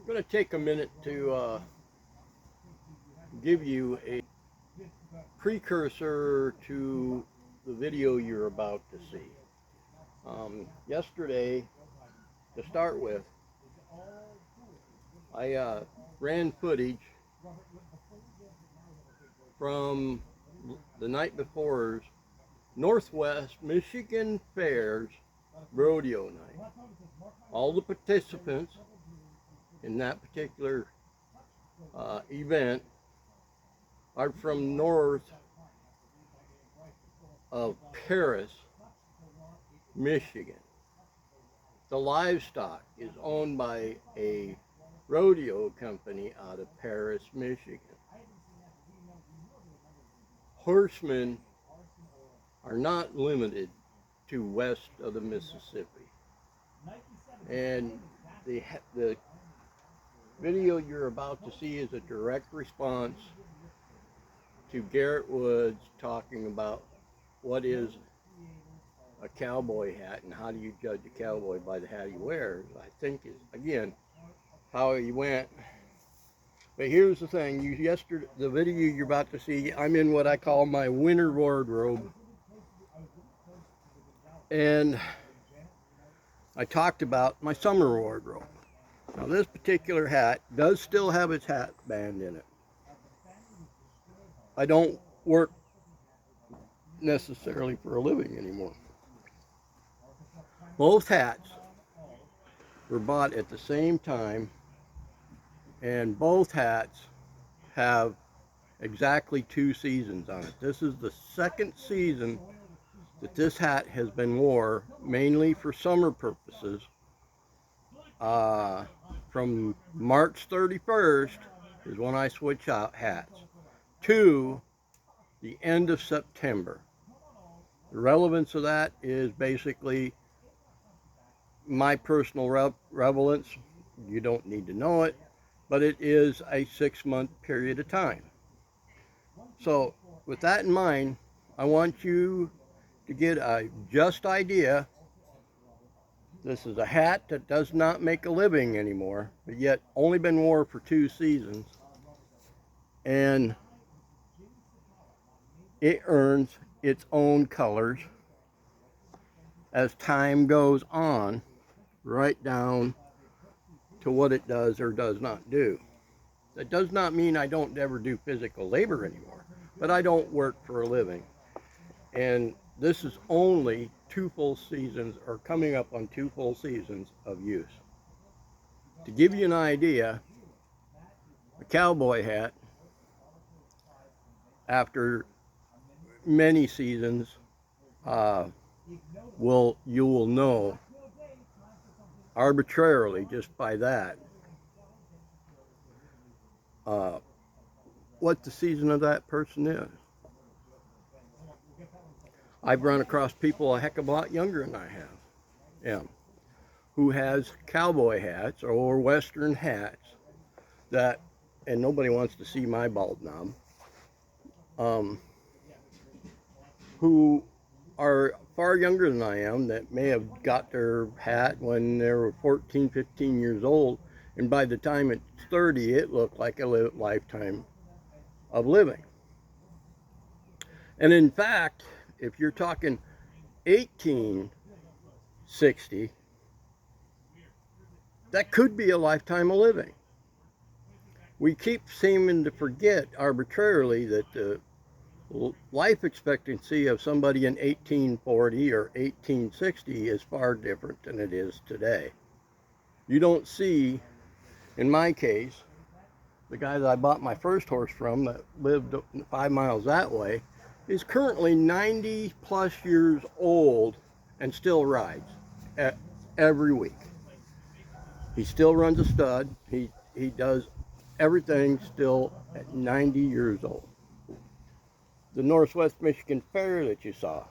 I'm going to take a minute to give you a precursor to the video you're about to see. Yesterday, to start with, I ran footage from the night before's Northwest Michigan Fair's rodeo night. All the participants in that particular event are from north of Paris, Michigan. The livestock is owned by a rodeo company out of Paris, Michigan. Horsemen are not limited to west of the Mississippi. And the video you're about to see is a direct response to Garrett Woods talking about what is a cowboy hat and how do you judge a cowboy by the hat he wears. I think is, again, how he went. But here's the thing, yesterday, the video you're about to see, I'm in what I call my winter wardrobe. And I talked about my summer wardrobe. Now this particular hat does still have its hat band in it. I don't work necessarily for a living anymore. Both hats were bought at the same time, and both hats have exactly 2 seasons on it. This is the second season that this hat has been worn, mainly for summer purposes. From March 31st is when I switch out hats to the end of September. The relevance of that is basically my personal relevance. You don't need to know it, but it is a 6-month period of time. So with that in mind, I want you to get a just idea. This is a hat that does not make a living anymore, but yet only been worn for 2 seasons. And it earns its own colors as time goes on, right down to what it does or does not do. That does not mean I don't ever do physical labor anymore, but I don't work for a living. And this is only 2 full seasons, or coming up on 2 full seasons of use. To give you an idea, a cowboy hat, after many seasons, you will know arbitrarily just by that what the season of that person is. I've run across people a heck of a lot younger than I am, who has cowboy hats or western hats that, and nobody wants to see my bald knob, who are far younger than I am, that may have got their hat when they were 14, 15 years old, and by the time it's 30, it looked like a lifetime of living. And in fact, if you're talking 1860, that could be a lifetime of living. We keep seeming to forget arbitrarily that the life expectancy of somebody in 1840 or 1860 is far different than it is today. You don't see, in my case, the guy that I bought my first horse from that lived 5 miles that way is currently 90 plus years old and still rides every week. He still runs a stud. He does everything still at 90 years old. The Northwest Michigan Fair that you saw,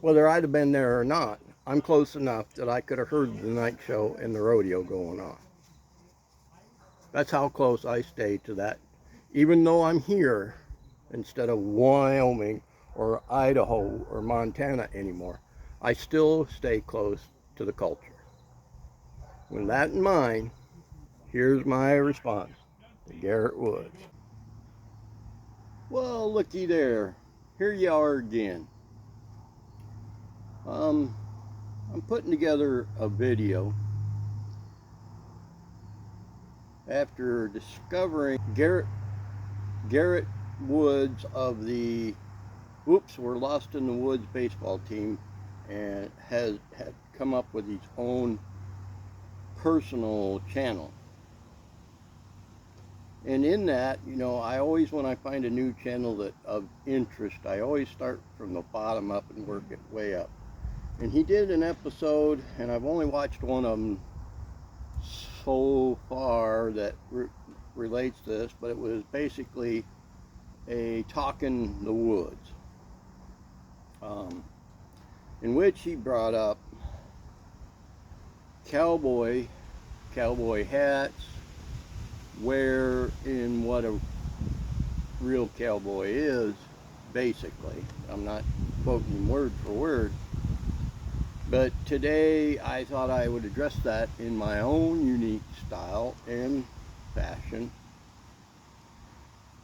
whether I'd have been there or not, I'm close enough that I could have heard the night show and the rodeo going on. That's how close I stay to that. Even though I'm here instead of Wyoming or Idaho or Montana anymore, I still stay close to the culture. With that in mind, here's my response to Garrett Woods. Well, looky there. Here you are again. I'm putting together a video after discovering Garrett Woods of the We're Lost in the Woods baseball team, and had come up with his own personal channel. And in that, you know, I always, when I find a new channel that of interest, I always start from the bottom up and work it way up. And he did an episode, and I've only watched one of them so far that relates to this, but it was basically a talking the woods, in which he brought up cowboy hats, where in what a real cowboy is, basically. I'm not quoting word for word, but today I thought I would address that in my own unique style and fashion,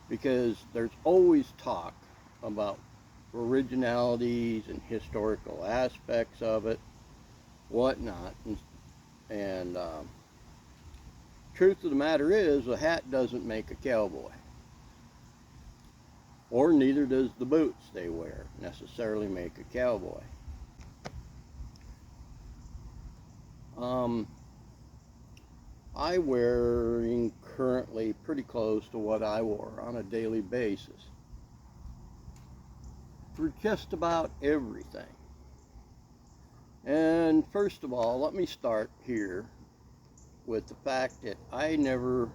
because there's always talk about originalities and historical aspects of it, whatnot, and truth of the matter is, a hat doesn't make a cowboy, or neither does the boots they wear necessarily make a cowboy. I'm wearing currently pretty close to what I wore on a daily basis for just about everything. And first of all, let me start here with the fact that I never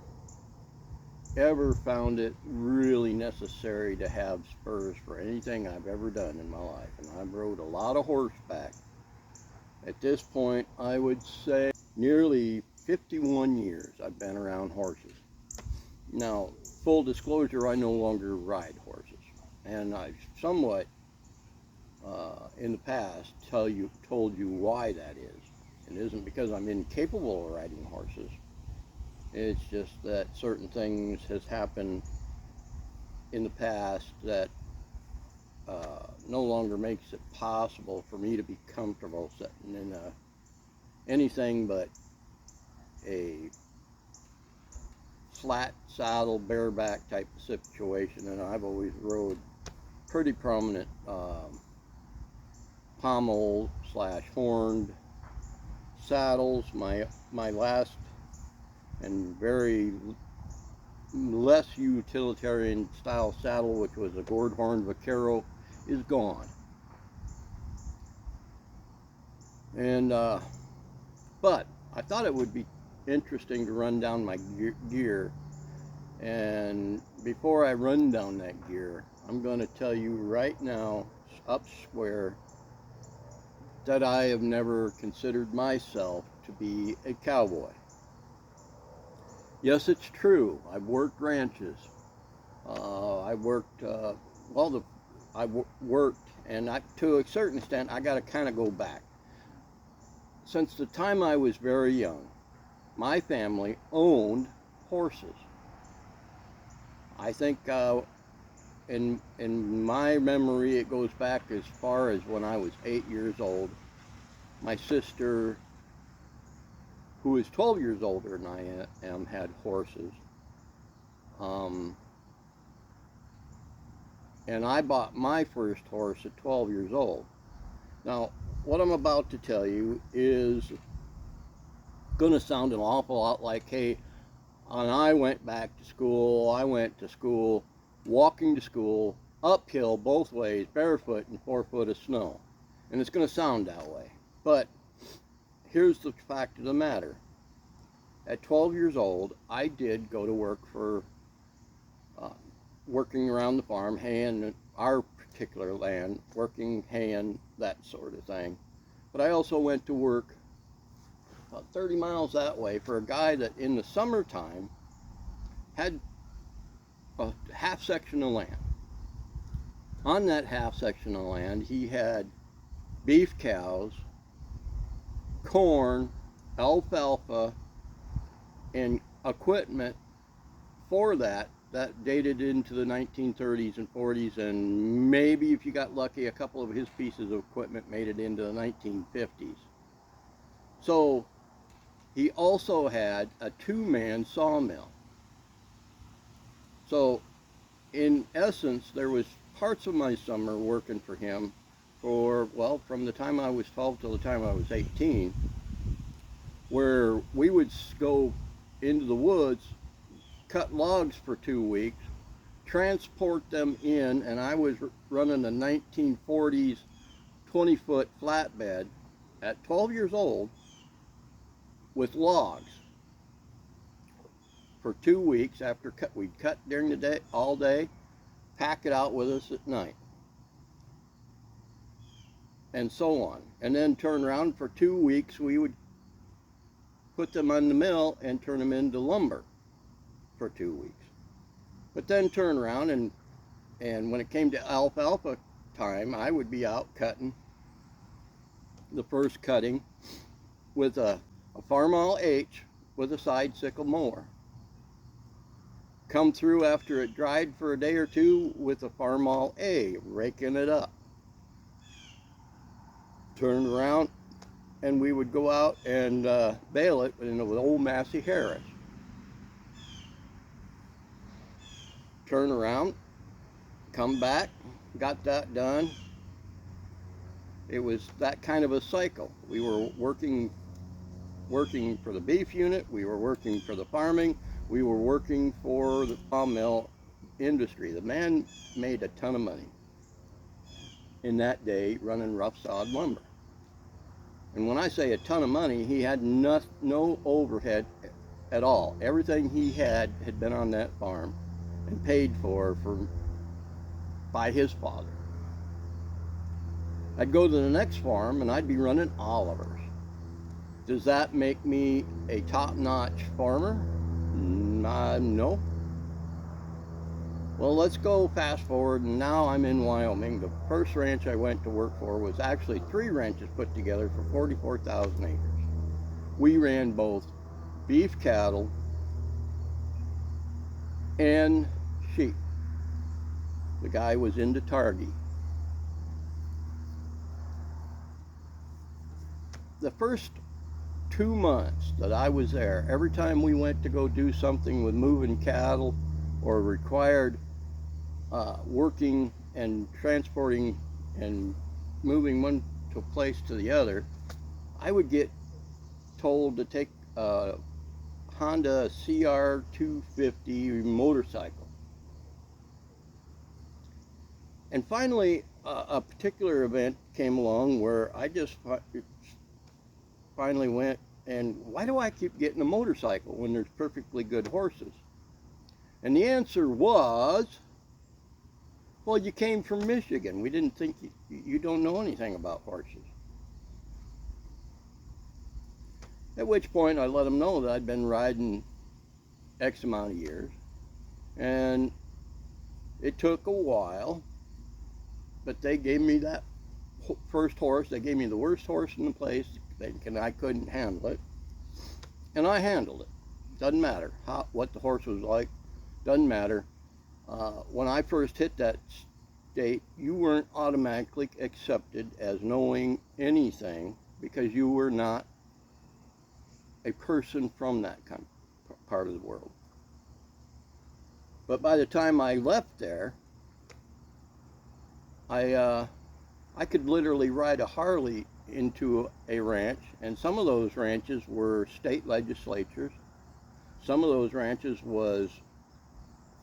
ever found it really necessary to have spurs for anything I've ever done in my life. And I've rode a lot of horseback. At this point, I would say nearly 51 years I've been around horses. Now, full disclosure, I no longer ride horses. And I've somewhat, in the past, told you why that is. It isn't because I'm incapable of riding horses. It's just that certain things has happened in the past that no longer makes it possible for me to be comfortable sitting in anything but a flat saddle, bareback type of situation. And I've always rode pretty prominent pommel / horned saddles. My last and very less utilitarian style saddle, which was a gourd horn vaquero, is gone. And but I thought it would be interesting to run down my gear. And before I run down that gear, I'm going to tell you right now, up square, that I have never considered myself to be a cowboy. Yes, it's true. I've worked ranches. I worked, and to a certain extent, I got to kind of go back. Since the time I was very young, my family owned horses. I think in my memory, it goes back as far as when I was 8 years old. My sister, who is 12 years older than I am, had horses. And I bought my first horse at 12 years old. Now, what I'm about to tell you is going to sound an awful lot like, hey, and I went back to school, walking to school, uphill both ways, barefoot in 4 foot of snow. And it's going to sound that way. But here's the fact of the matter. At 12 years old, I did go to work for, working around the farm, haying our particular land, working, haying, that sort of thing. But I also went to work about 30 miles that way for a guy that in the summertime had a half section of land. On that half section of land, he had beef cows, corn, alfalfa and equipment for that dated into the 1930s and 40s, and maybe if you got lucky, a couple of his pieces of equipment made it into the 1950s. So he also had a two-man sawmill. So in essence, there was parts of my summer working for him for, well, from the time I was 12 till the time I was 18, where we would go into the woods, cut logs for 2 weeks, transport them in, and I was running a 1940s 20-foot flatbed at 12 years old with logs for 2 weeks. After we'd cut during the day, all day, pack it out with us at night, and so on. And then turn around for 2 weeks, we would put them on the mill and turn them into lumber for 2 weeks. But then turn around and when it came to alfalfa time, I would be out cutting the first cutting with a Farmall H with a side sickle mower. Come through after it dried for a day or two with a Farmall A, raking it up. Turn around and we would go out and bale it in an old Massey Harris. Turn around, come back, got that done. It was that kind of a cycle. We were working for the beef unit, we were working for the farming, we were working for the sawmill industry. The man made a ton of money in that day running rough sawed lumber. And when I say a ton of money, he had no overhead at all. Everything he had been on that farm and paid for by his father. I'd go to the next farm and I'd be running Oliver's. Does that make me a top-notch farmer? No. Well, let's go fast forward, and now I'm in Wyoming. The first ranch I went to work for was actually 3 ranches put together for 44,000 acres. We ran both beef cattle and sheep. The guy was into Targhee. The first 2 months that I was there, every time we went to go do something with moving cattle or required working and transporting and moving one place to the other, I would get told to take a Honda CR250 motorcycle. And finally, a particular event came along where I just finally went, and why do I keep getting a motorcycle when there's perfectly good horses? And the answer was, well, you came from Michigan. We didn't think you don't know anything about horses. At which point I let them know that I'd been riding X amount of years, and it took a while, but they gave me that first horse. They gave me the worst horse in the place, thinking I couldn't handle it, and I handled it. Doesn't matter what the horse was like, doesn't matter. When I first hit that state, you weren't automatically accepted as knowing anything because you were not a person from that part of the world. But by the time I left there, I could literally ride a Harley into a ranch, and some of those ranches were state legislatures. Some of those ranches was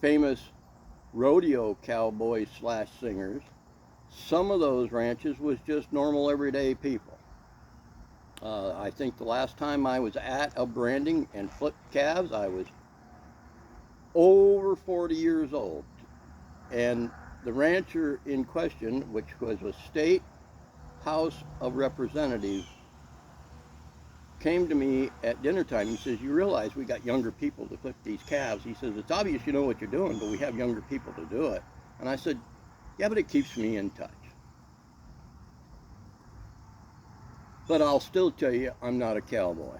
famous rodeo cowboys / singers. Some of those ranches was just normal everyday people. I think the last time I was at a branding and flipped calves, I was over 40 years old. And the rancher in question, which was a state House of Representatives, came to me at dinner time. He says, you realize we got younger people to flip these calves. He says, it's obvious you know what you're doing, but we have younger people to do it. And I said, yeah, but it keeps me in touch. But I'll still tell you, I'm not a cowboy.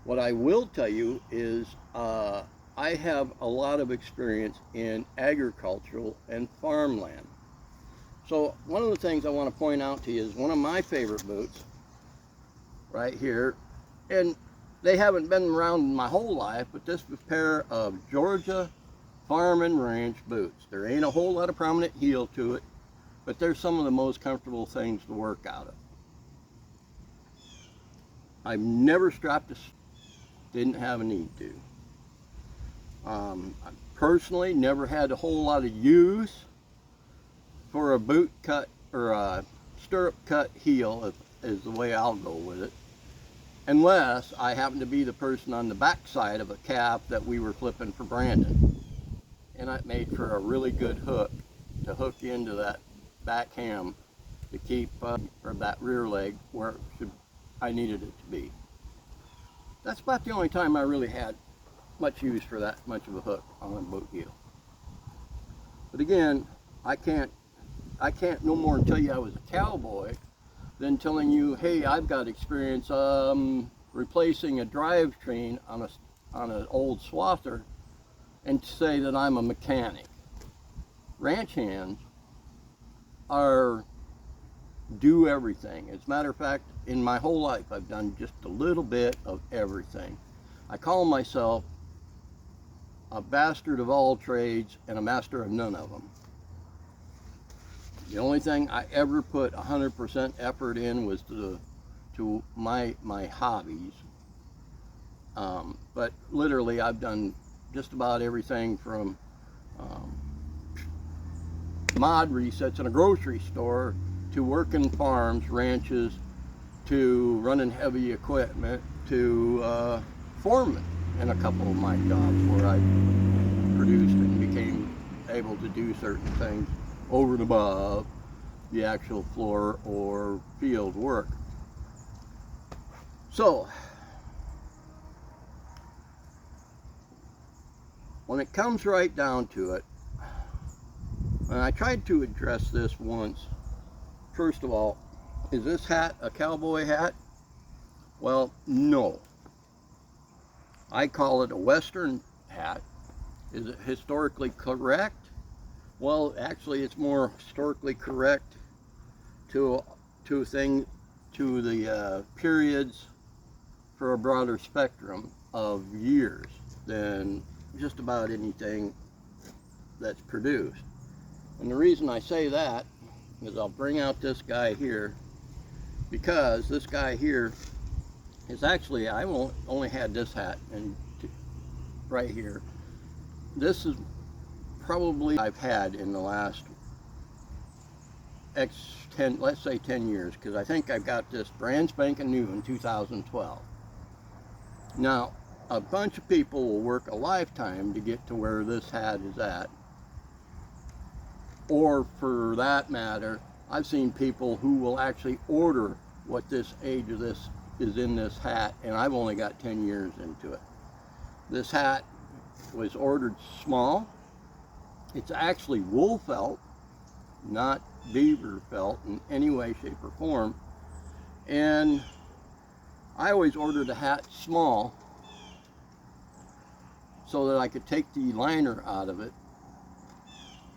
What I will tell you is I have a lot of experience in agricultural and farmland. So one of the things I want to point out to you is one of my favorite boots right here, and they haven't been around my whole life, but this is a pair of Georgia Farm and Ranch boots. There ain't a whole lot of prominent heel to it, but they're some of the most comfortable things to work out of. I've never strapped a, didn't have a need to. I personally never had a whole lot of use for a boot cut or a stirrup cut heel, is the way I'll go with it, unless I happen to be the person on the back side of a calf that we were flipping for Brandon, and it made for a really good hook to hook into that back ham to keep or that rear leg where I needed it to be. That's about the only time I really had much use for that much of a hook on a boot heel. But again, I can't no more tell you I was a cowboy than telling you, hey, I've got experience replacing a drivetrain on an old swather, and say that I'm a mechanic. Ranch hands do everything. As a matter of fact, in my whole life, I've done just a little bit of everything. I call myself a bastard of all trades and a master of none of them. The only thing I ever put 100% effort in was to my hobbies. But literally, I've done just about everything from mod resets in a grocery store to working farms, ranches, to running heavy equipment, to foreman in a couple of my jobs where I produced and became able to do certain things over and above the actual floor or field work. So, when it comes right down to it, and I tried to address this once, first of all, is this hat a cowboy hat? Well, no. I call it a Western hat. Is it historically correct? Well, actually, it's more historically correct to the periods for a broader spectrum of years than just about anything that's produced. And the reason I say that is I'll bring out this guy here, because this guy here is actually, I only had this hat and right here. This is probably I've had in the last let's say 10 years, because I think I got this brand spanking new in 2012. Now, a bunch of people will work a lifetime to get to where this hat is at. Or for that matter, I've seen people who will actually order what this age of this is in this hat, and I've only got 10 years into it. This hat was ordered small. It's actually wool felt, not beaver felt in any way, shape, or form. And I always ordered a hat small so that I could take the liner out of it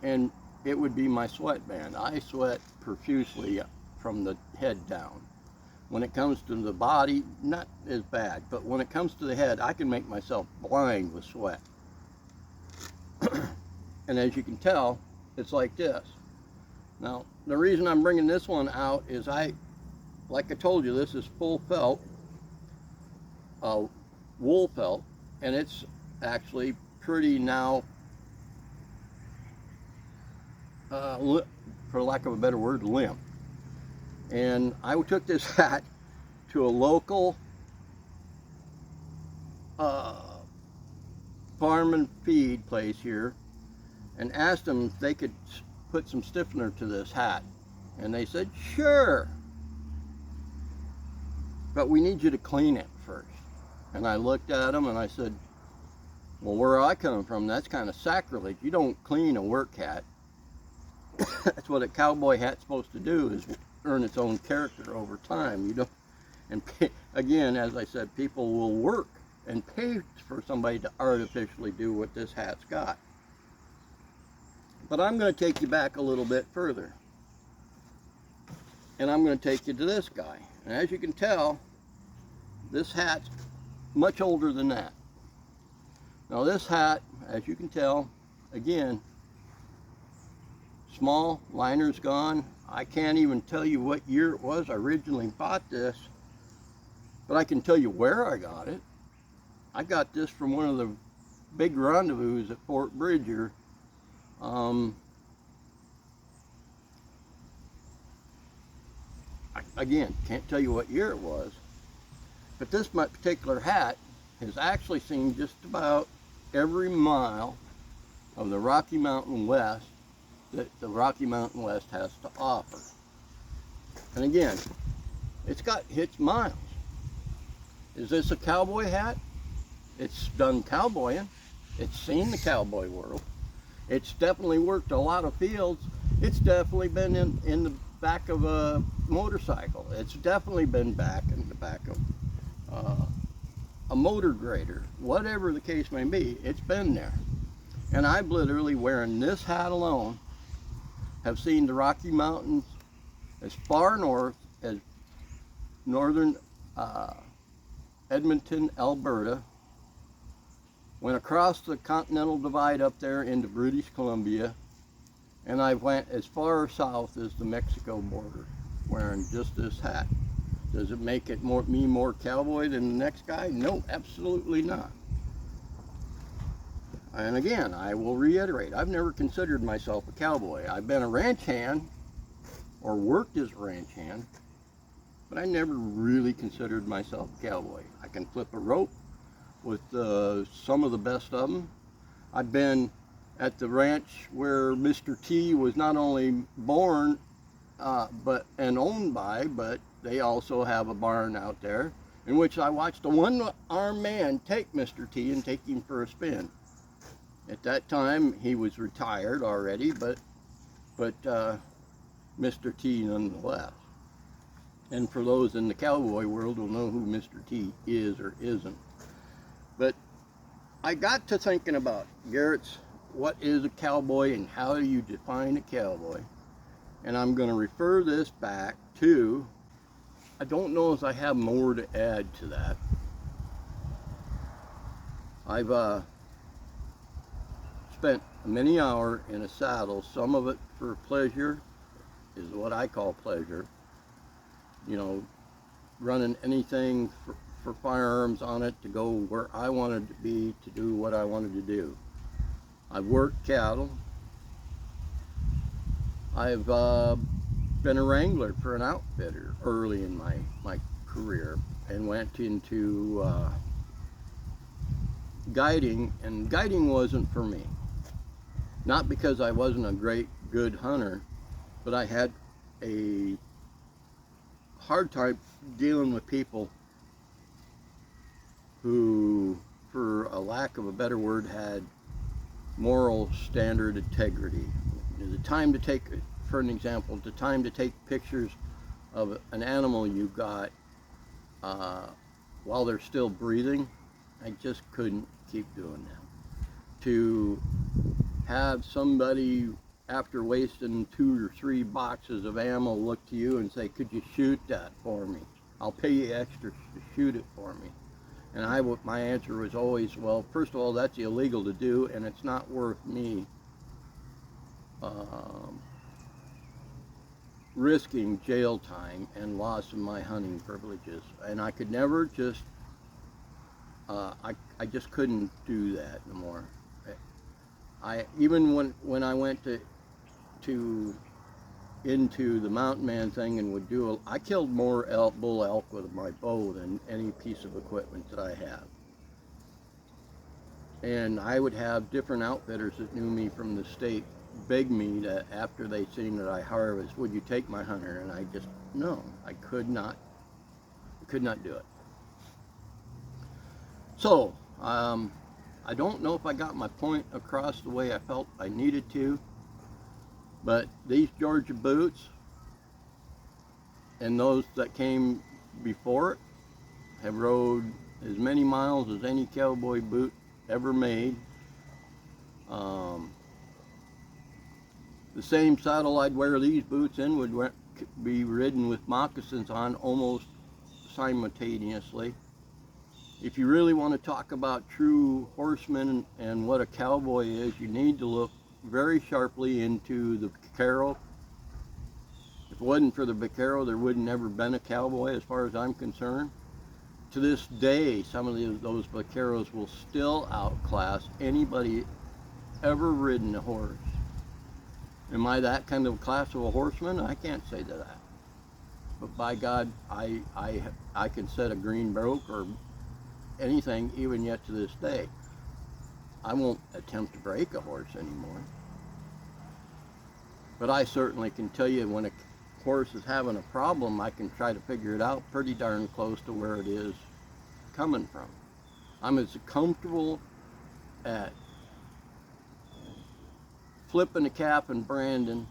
and it would be my sweatband. I sweat profusely from the head down. When it comes to the body, not as bad, but when it comes to the head, I can make myself blind with sweat. And as you can tell, it's like this. Now, the reason I'm bringing this one out is like I told you, this is full felt, wool felt, and it's actually pretty now, for lack of a better word, limp. And I took this hat to a local farm and feed place here and asked them if they could put some stiffener to this hat. And they said, sure, but we need you to clean it first. And I looked at them and I said, well, where I come from, that's kind of sacrilege. You don't clean a work hat. That's what a cowboy hat's supposed to do, is earn its own character over time. You don't, and again, as I said, people will work and pay for somebody to artificially do what this hat's got. But I'm going to take you back a little bit further. And I'm going to take you to this guy. And as you can tell, this hat's much older than that. Now this hat, as you can tell, again, small, liner's gone. I can't even tell you what year it was I originally bought this, but I can tell you where I got it. I got this from one of the big rendezvous at Fort Bridger. Again, can't tell you what year it was, but this particular hat has actually seen just about every mile of the Rocky Mountain West that the Rocky Mountain West has to offer. And again, it's miles. Is this a cowboy hat? It's done cowboying. It's seen the cowboy world. It's definitely worked a lot of fields. It's definitely been in the back of a motorcycle. It's definitely been back in the back of a motor grader. Whatever the case may be, it's been there. And I've literally, wearing this hat alone, have seen the Rocky Mountains as far north as northern Edmonton, Alberta, went across the Continental Divide up there into British Columbia, and I went as far south as the Mexico border wearing just this hat. Does it make it me more cowboy than the next guy? No, absolutely not. And again, I will reiterate, I've never considered myself a cowboy. I've been a ranch hand, or worked as a ranch hand, but I never really considered myself a cowboy. I can flip a rope with some of the best of them. I've been at the ranch where Mr. T was not only born and owned by, but they also have a barn out there in which I watched a one-armed man take Mr. T and take him for a spin. At that time, he was retired already, but Mr. T nonetheless. And for those in the cowboy world will know who Mr. T is or isn't. But I got to thinking about, Garrett's, what is a cowboy and how do you define a cowboy? And I'm going to refer this back to, I don't know if I have more to add to that. I've spent many hours in a saddle, some of it for pleasure, is what I call pleasure. You know, running anything for firearms on it to go where I wanted to be, to do what I wanted to do. I've worked cattle. I've been a wrangler for an outfitter early in my career, and went into guiding, and guiding wasn't for me. Not because I wasn't a good hunter, but I had a hard time dealing with people who, for a lack of a better word, had moral standard integrity. The time to take, for an example, the time to take pictures of an animal you got while they're still breathing, I just couldn't keep doing that. To have somebody, after wasting 2 or 3 boxes of ammo, look to you and say, could you shoot that for me? I'll pay you extra to shoot it for me. And my answer was always, well, first of all, that's illegal to do, and it's not worth me risking jail time and loss of my hunting privileges. And I could never just, I just couldn't do that anymore. Even when I went into the mountain man thing and would do I killed more bull elk with my bow than any piece of equipment that I have. And I would have different outfitters that knew me from the state beg me to, after they seen that I harvest, would you take my hunter? And I just, no, I could not do it. So I don't know if I got my point across the way I felt I needed to, but these Georgia boots and those that came before it have rode as many miles as any cowboy boot ever made. The same saddle I'd wear these boots in would be ridden with moccasins on almost simultaneously. If you really want to talk about true horsemen and what a cowboy is, you need to look very sharply into the vaquero. If it wasn't for the vaquero, there would never been a cowboy as far as I'm concerned. To this day, some of those vaqueros will still outclass anybody ever ridden a horse. Am I that kind of class of a horseman? I can't say that. But by God, I can set a green broke or anything even yet to this day. I won't attempt to break a horse anymore. But I certainly can tell you when a horse is having a problem, I can try to figure it out pretty darn close to where it is coming from. I'm as comfortable at flipping a calf and branding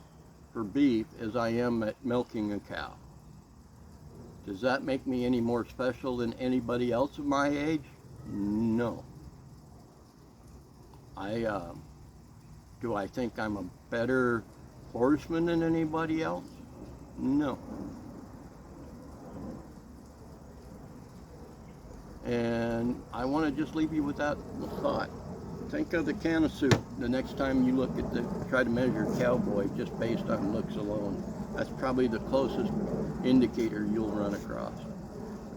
for beef as I am at milking a cow. Does that make me any more special than anybody else of my age? No. Do I think I'm a better horseman than anybody else? No. And I want to just leave you with that thought. Think of the can of soup the next time you look at try to measure a cowboy just based on looks alone. That's probably the closest indicator you'll run across.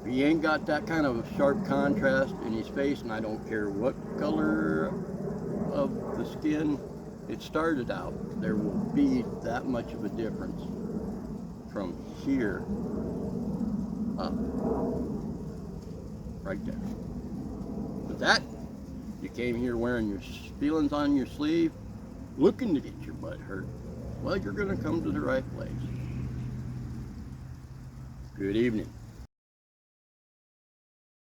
If he ain't got that kind of a sharp contrast in his face, and I don't care what color of the skin it started out, there will be that much of a difference from here up. Right there. With that, you came here wearing your feelings on your sleeve, looking to get your butt hurt. Well, you're going to come to the right place. Good evening.